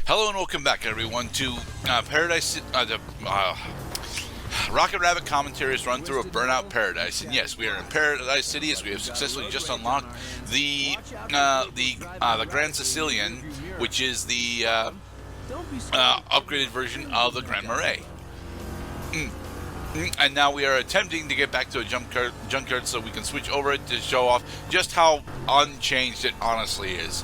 Hello and welcome back, everyone, to Paradise. Rocket Rabbit Commentaries run through a Burnout Paradise, and yes, we are in Paradise City as we have successfully just unlocked the Grand Sicillian, which is the upgraded version of the Grand Marais. And now we are attempting to get back to a junkyard so we can switch over it to show off just how unchanged it honestly is.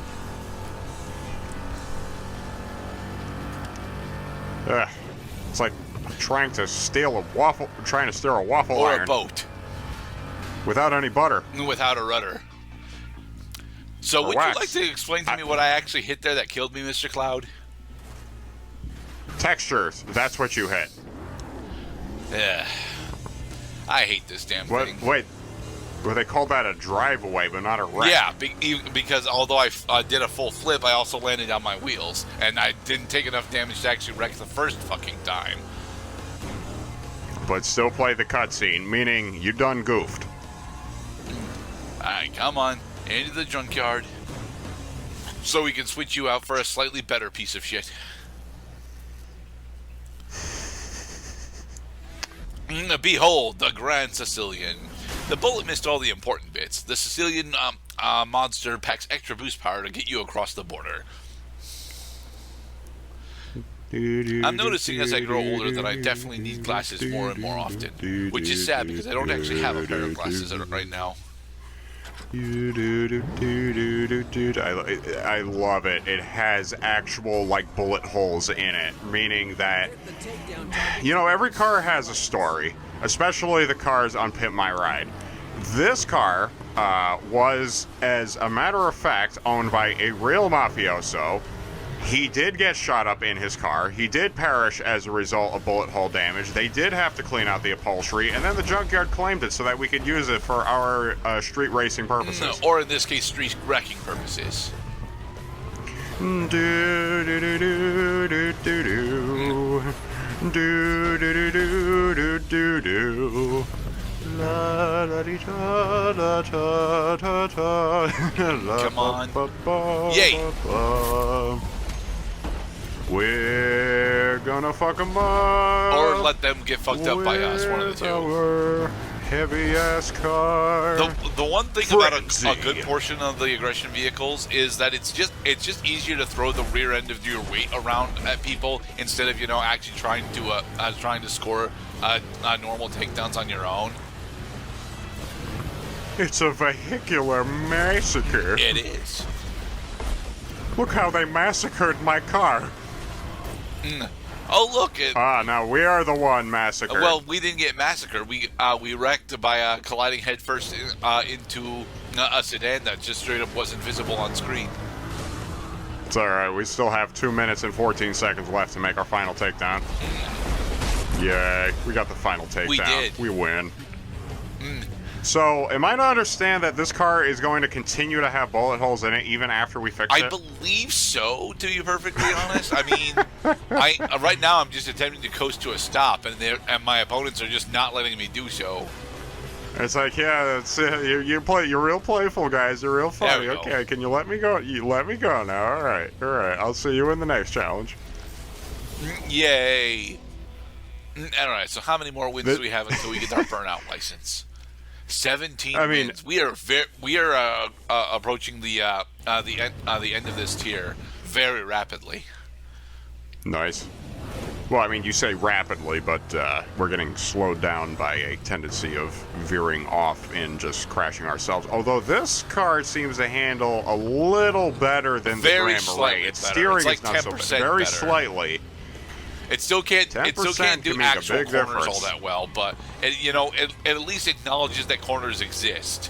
It's like trying to steal a waffle Or iron. a boat. Without any butter. Without a rudder. So would you like to explain to me what I actually hit there that killed me, Mr. Cloud? Textures. That's what you hit. Yeah. I hate this damn thing. Wait. Well, they called that a drive-away, but not a wreck. Yeah, because although I did a full flip, I also landed on my wheels. And I didn't take enough damage to actually wreck the first fucking time. But still play the cutscene, meaning you done goofed. Alright, come on. Into the junkyard. So we can switch you out for a slightly better piece of shit. Behold, the Grand Sicillian. The bullet missed all the important bits. The Sicilian monster packs extra boost power to get you across the border. I'm noticing as I grow older that I definitely need glasses more and more often, which is sad because I don't actually have a pair of glasses right now. I love it. It has actual, like, bullet holes in it, meaning that, you know, every car has a story, especially the cars on Pimp My Ride. This car was, as a matter of fact, owned by a real mafioso. He did get shot up in his car. He did perish as a result of bullet hole damage. They did have to clean out the upholstery, and then the junkyard claimed it so that we could use it for our street racing purposes. No, or in this case, street wrecking purposes. Come on. Yay. We're gonna fuck them up. Or let them get fucked up by us, one of the two. Heavy ass car. The one thing about a good portion of the aggression vehicles is that it's just easier to throw the rear end of your weight around at people instead of actually trying to score normal takedowns on your own. It's a vehicular massacre. It is. Look how they massacred my car. Oh, look! Now we are the one massacred. Well, we didn't get massacred. We wrecked by colliding headfirst into a sedan that just straight up wasn't visible on screen. It's alright. We still have 2 minutes and 14 seconds left to make our final takedown. Yay. We got the final takedown. We did. We win. So, am I to understand that this car is going to continue to have bullet holes in it even after we fix it? I believe so, to be perfectly honest. I mean, right now I'm just attempting to coast to a stop, and my opponents are just not letting me do so. It's like, yeah, that's you're real playful, guys. You're real funny. Okay, can you let me go? You let me go now. All right. I'll see you in the next challenge. Yay! All right. So how many more wins do we have until we get our Burnout license? 17 wins. We are approaching the end of this tier very rapidly. Nice. Well, I mean, you say rapidly, but we're getting slowed down by a tendency of veering off and just crashing ourselves. Although this car seems to handle a little better than the Grand Marais. Its steering is not so bad. Very slightly. It still can't do actual corners all that well, but it at least acknowledges that corners exist.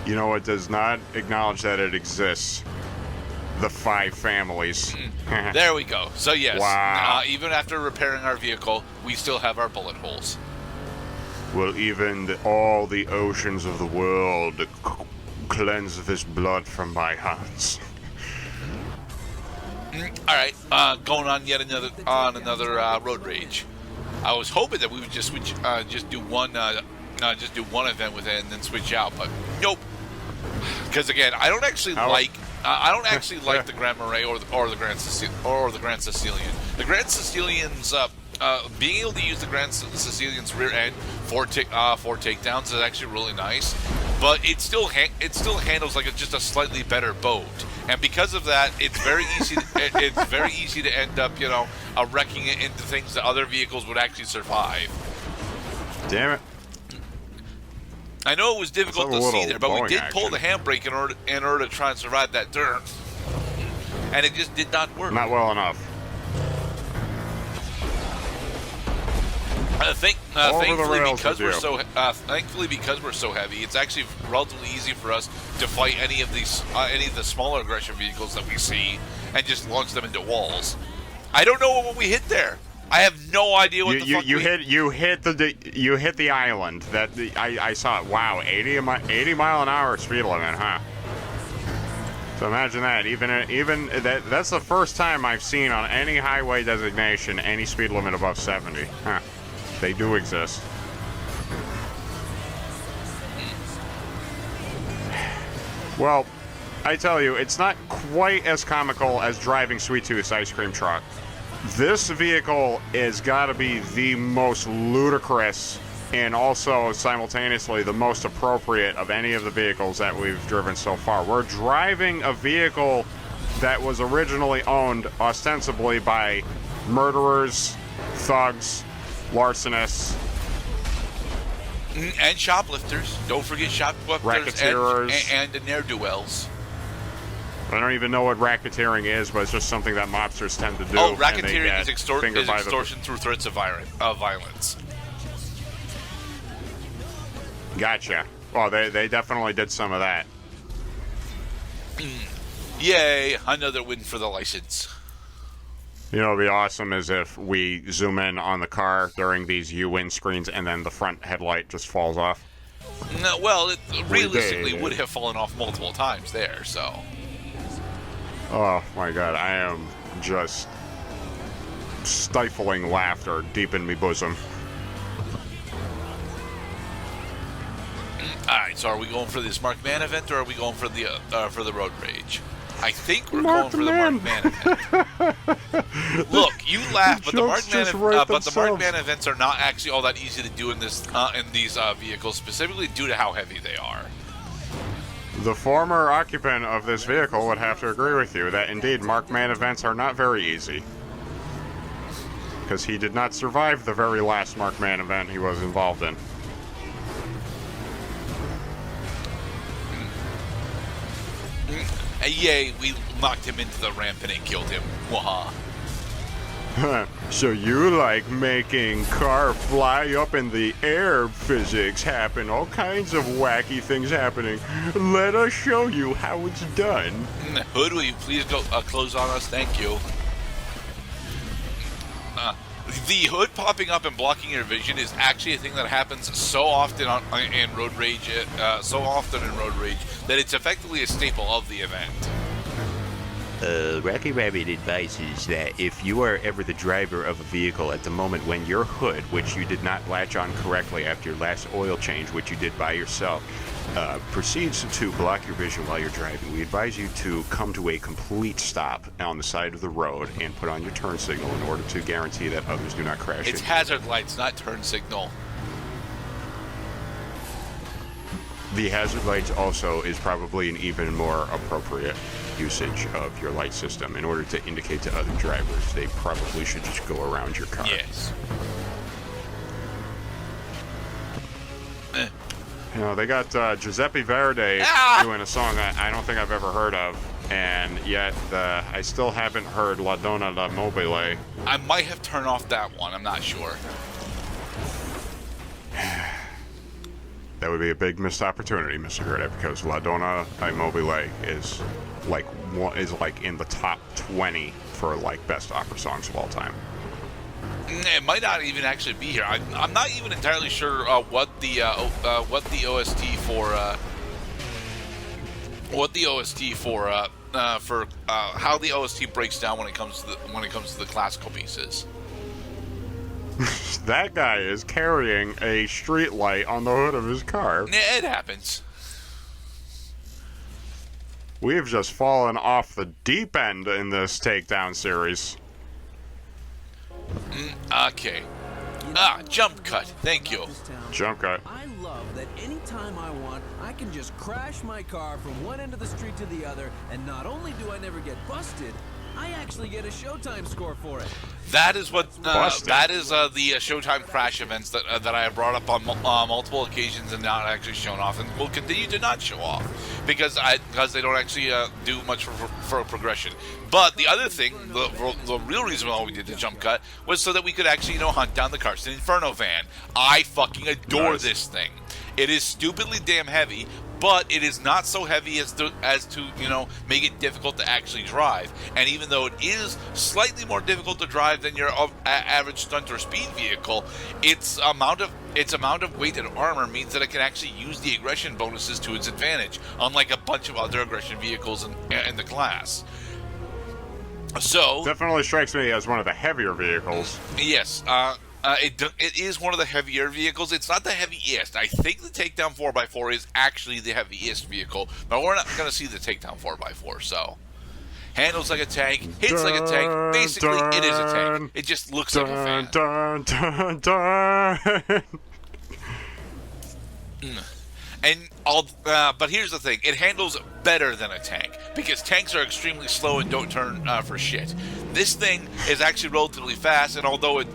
You know, it does not acknowledge that it exists. The 5 families. There we go. So yes, wow. Even after repairing our vehicle, we still have our bullet holes. Will even all the oceans of the world cleanse this blood from my hands? All right, going on yet another road rage. I was hoping that we would just switch, just do one event with it and then switch out, but nope. Because again, I don't actually like I don't actually like the Grand Marais or the Grand Sicilian. The Grand Sicilian's being able to use the Grand Sicilian's rear end for takedowns is actually really nice, but it still handles like just a slightly better boat, and because of that, it's very easy. It's very easy to end up, wrecking it into things that other vehicles would actually survive. Damn it. I know it was difficult to see there, but we did pull the handbrake in order to try and survive that turn, and it just did not work. Not well enough. Thankfully, because we're so heavy, it's actually relatively easy for us to fight any of the smaller aggression vehicles that we see and just launch them into walls. I don't know what we hit there. I have no idea what the fuck you hit the island that I saw it. Wow, 80 mile an hour speed limit, huh? So imagine that. Even that's the first time I've seen on any highway designation any speed limit above 70. Huh? They do exist. Well, I tell you, it's not quite as comical as driving Sweet Tooth's ice cream truck. This vehicle is got to be the most ludicrous and also simultaneously the most appropriate of any of the vehicles that we've driven so far. We're driving a vehicle that was originally owned ostensibly by murderers, thugs, larcenists, and shoplifters. Don't forget shoplifters racketeers, and the ne'er-do-wells. I don't even know what racketeering is, but it's just something that mobsters tend to do. Oh, racketeering is extortion through threats of violence. Gotcha. Well, they definitely did some of that. Yay, another win for the license. You know, it'd be awesome is if we zoom in on the car during these U-win screens and then the front headlight just falls off. No, well, it realistically would have fallen off multiple times there, so... Oh my god, I am just stifling laughter deep in me bosom. Alright, so are we going for the Mark Man event, or are we going for the Road Rage? I think we're going for the Mark Man event. Look, you laugh, but the Mark Man events are not actually all that easy to do in these vehicles, specifically due to how heavy they are. The former occupant of this vehicle would have to agree with you that indeed Mark Man events are not very easy. Because he did not survive the very last Mark Man event he was involved in. Yay, we knocked him into the ramp and it killed him. Waha. So you like making car fly up in the air physics happen, all kinds of wacky things happening. Let us show you how it's done. Hood, will you please go close on us? Thank you. The hood popping up and blocking your vision is actually a thing that happens so often in Road Rage, that it's effectively a staple of the event. Rocky Rabbit advises that if you are ever the driver of a vehicle at the moment when your hood, which you did not latch on correctly after your last oil change, which you did by yourself, proceeds to block your vision while you're driving, we advise you to come to a complete stop on the side of the road and put on your turn signal in order to guarantee that others do not crash. It's hazard lights, not turn signal. The hazard lights also is probably an even more appropriate usage of your light system. In order to indicate to other drivers, they probably should just go around your car. Yes. You know, they got Giuseppe Verdi doing a song that I don't think I've ever heard of, and yet I still haven't heard La Donna La Mobile. I might have turned off that one, I'm not sure. That would be a big missed opportunity, Mr. Gerda, because La Donna La Mobile is like in the top 20 for like best opera songs of all time. It might not even actually be here. I'm not even entirely sure what the OST for how the OST breaks down when it comes to the classical pieces. That guy is carrying a street light on the hood of his car. Yeah, it happens. We've just fallen off the deep end in this takedown series. Okay. Jump cut. Thank you. Jump cut. I love that anytime I want, I can just crash my car from one end of the street to the other, and not only do I never get busted, I actually get a Showtime score for it. That is what that is the Showtime crash events that I have brought up on multiple occasions and not actually shown off, and will continue to not show off because they don't actually do much for progression. But the other thing, the real reason why we did the jump cut was so that we could actually hunt down the Carson Inferno van. I fucking adore this thing. It is stupidly damn heavy, but it is not so heavy as to make it difficult to actually drive. And even though it is slightly more difficult to drive than your average stunt or speed vehicle, its amount of weight and armor means that it can actually use the aggression bonuses to its advantage, unlike a bunch of other aggression vehicles in the class. So definitely strikes me as one of the heavier vehicles. Yes, it is one of the heavier vehicles. It's not the heaviest. I think the Takedown 4x4 is actually the heaviest vehicle, but we're not going to see the Takedown 4x4, so. Handles like a tank, hits like a tank. Basically, it is a tank. It just looks like a fan. But here's the thing: it handles better than a tank because tanks are extremely slow and don't turn for shit. This thing is actually relatively fast, and although it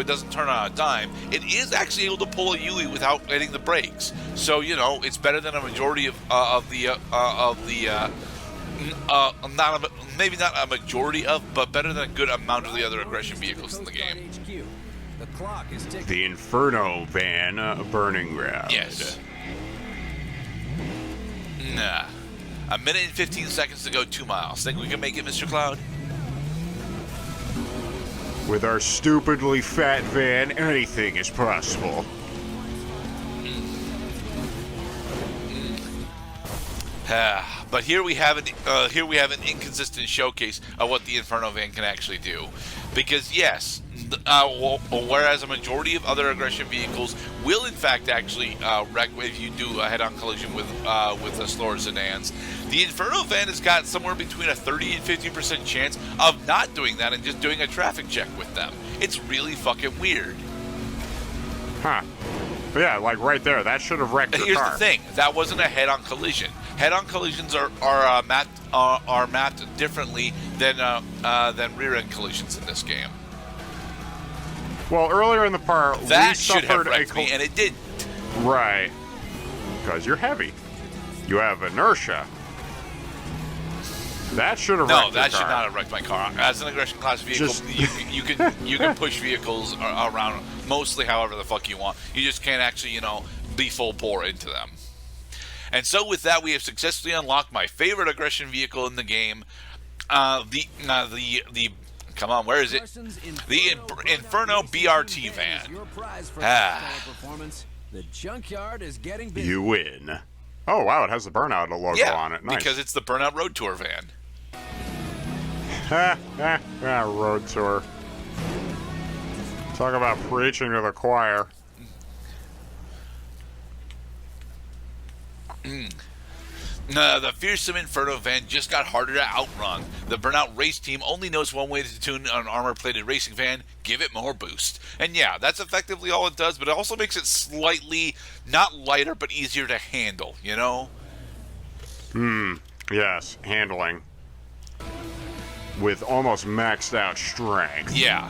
doesn't turn on a dime, it is actually able to pull a Yui without hitting the brakes. So it's better than a majority maybe not a majority of, but better than a good amount of the other aggression vehicles in the game. The Inferno Van Burning Ground. Yes. Nah. 1 minute and 15 seconds to go 2 miles. Think we can make it, Mr. Cloud? With our stupidly fat van, anything is possible. But here we have an inconsistent showcase of what the Inferno Van can actually do, because yes, whereas a majority of other aggression vehicles will in fact actually wreck if you do a head-on collision with the slower sedans, the Inferno Van has got somewhere between a 30 and 50% chance of not doing that and just doing a traffic check with them. It's really fucking weird. Huh. But yeah, like right there, that should have wrecked your Here's car. the thing: that wasn't a head-on collision. Head-on collisions are mapped differently than rear-end collisions in this game. Well, earlier in the part, that we should have suffered wrecked me, and it didn't. Right. Because you're heavy. You have inertia. That should have wrecked your car. No, that should not have wrecked my car. As an aggression class vehicle, you can push vehicles around mostly however the fuck you want. You just can't actually, be full bore into them. And so with that, we have successfully unlocked my favorite aggression vehicle in the game. Come on, where is it? The Inferno BRT van. The junkyard is getting busy. You win. Oh wow, it has the Burnout logo on it. Nice. Because it's the Burnout Road Tour van. Road Tour. Talk about preaching to the choir. The fearsome Inferno Van just got harder to outrun. The Burnout race team only knows one way to tune an armor-plated racing van: give it more boost. And yeah, that's effectively all it does, but it also makes it slightly, not lighter, but easier to handle, Yes, handling. With almost maxed out strength. Yeah.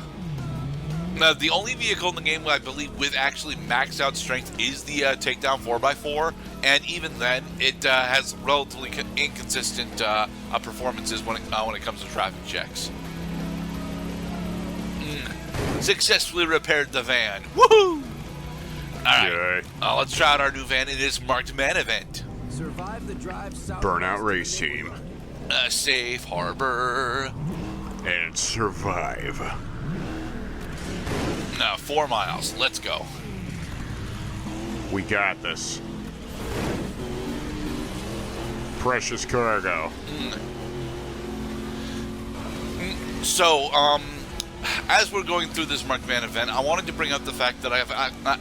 Now, the only vehicle in the game, I believe, with actually maxed out strength is the Takedown 4x4, and even then, it has relatively inconsistent performances when it comes to traffic checks. Successfully repaired the van. Woohoo! Alright, let's try out our new van in this marked man event. Survive the drive south. Burnout race team. A safe harbor. And survive. Now, 4 miles. Let's go. We got this. Precious cargo. So, as we're going through this Marked Man event, I wanted to bring up the fact that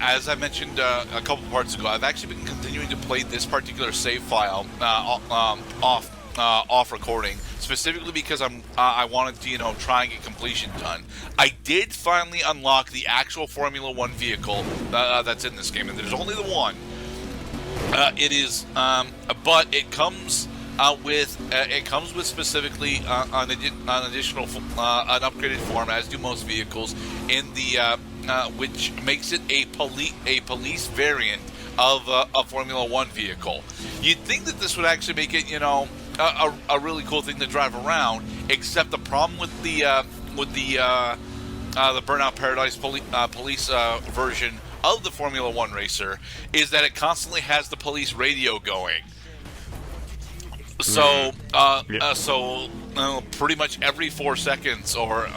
as I mentioned a couple parts ago, I've actually been continuing to play this particular save file off off recording, specifically because I wanted to try and get completion done. I did finally unlock the actual Formula One vehicle that's in this game, and there's only the one. But it comes with specifically an additional an upgraded form, as do most vehicles, in the which makes it a police variant of a Formula One vehicle. You'd think that this would actually make it a really cool thing to drive around, except the problem with the Burnout Paradise police version of the Formula One racer is that it constantly has the police radio going. So, pretty much every 4 seconds or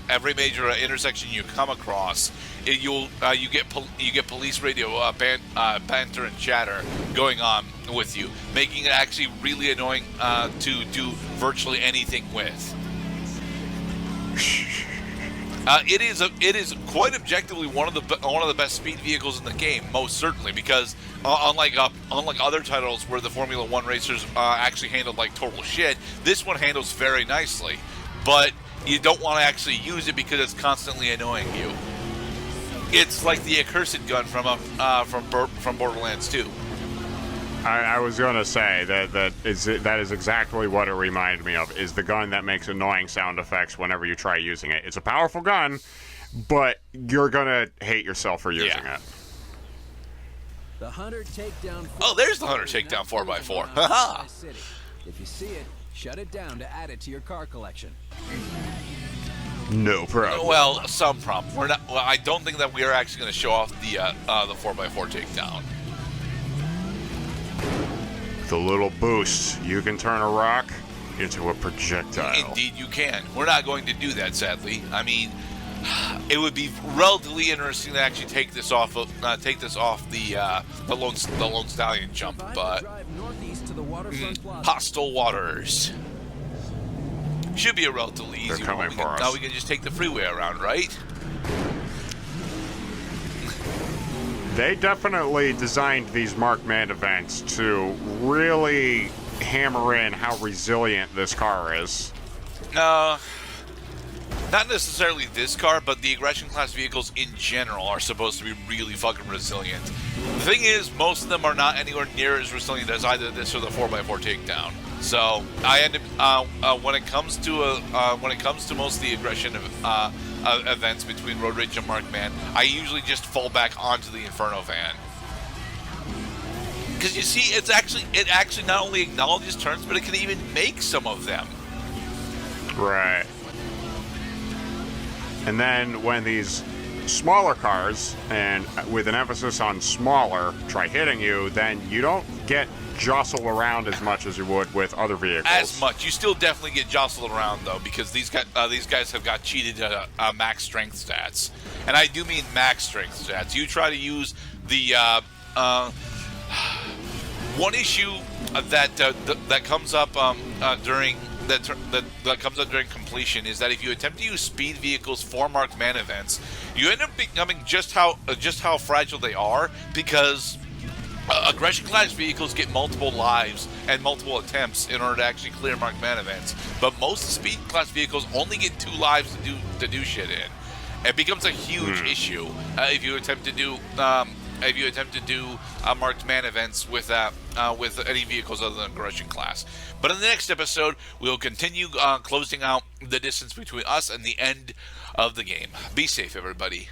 every major intersection you come across, you get police radio banter and chatter going on with you, making it actually really annoying to do virtually anything with. It is quite objectively one of the best speed vehicles in the game, most certainly, because unlike other titles where the Formula One racers actually handled like total shit, this one handles very nicely. But you don't want to actually use it because it's constantly annoying you. It's like the accursed gun from Borderlands 2. I was going to say that is exactly what it reminded me of, is the gun that makes annoying sound effects whenever you try using it. It's a powerful gun, but you're going to hate yourself for using it. The Hunter Takedown. Oh, there's the Hunter Takedown 4x4. Haha. If you see it, shut it down to add it to your car collection. No problem. Well, some problem. We're not. Well, I don't think that we are actually going to show off the 4x4 takedown. The little boost, you can turn a rock into a projectile. Indeed, you can. We're not going to do that, sadly. I mean, it would be relatively interesting to actually take this off the Lone Stallion jump, but hostile waters should be a relatively easy one. They're coming for us. Now we can just take the freeway around, right? They definitely designed these Markman events to really hammer in how resilient this car is. Not necessarily this car, but the aggression class vehicles in general are supposed to be really fucking resilient. The thing is, most of them are not anywhere near as resilient as either this or the 4x4 takedown. So I end up when it comes to most of the aggression events between Road Rage and Markman, I usually just fall back onto the Inferno Van. Because you see, it actually not only acknowledges turns, but it can even make some of them. Right. And then when these smaller cars, and with an emphasis on smaller, try hitting you, then you don't get jostled around as much as you would with other vehicles. As much. You still definitely get jostled around, though, because these guys have got cheated max strength stats. And I do mean max strength stats. You try to use the one issue that comes up during completion is that if you attempt to use speed vehicles for Markman events, you end up becoming just how fragile they are, because aggression class vehicles get multiple lives and multiple attempts in order to actually clear Markman events, but most speed class vehicles only get 2 lives to do shit in. It becomes a huge issue if you attempt to do Markman events with any vehicles other than aggression class. But in the next episode, we'll continue closing out the distance between us and the end of the game. Be safe, everybody.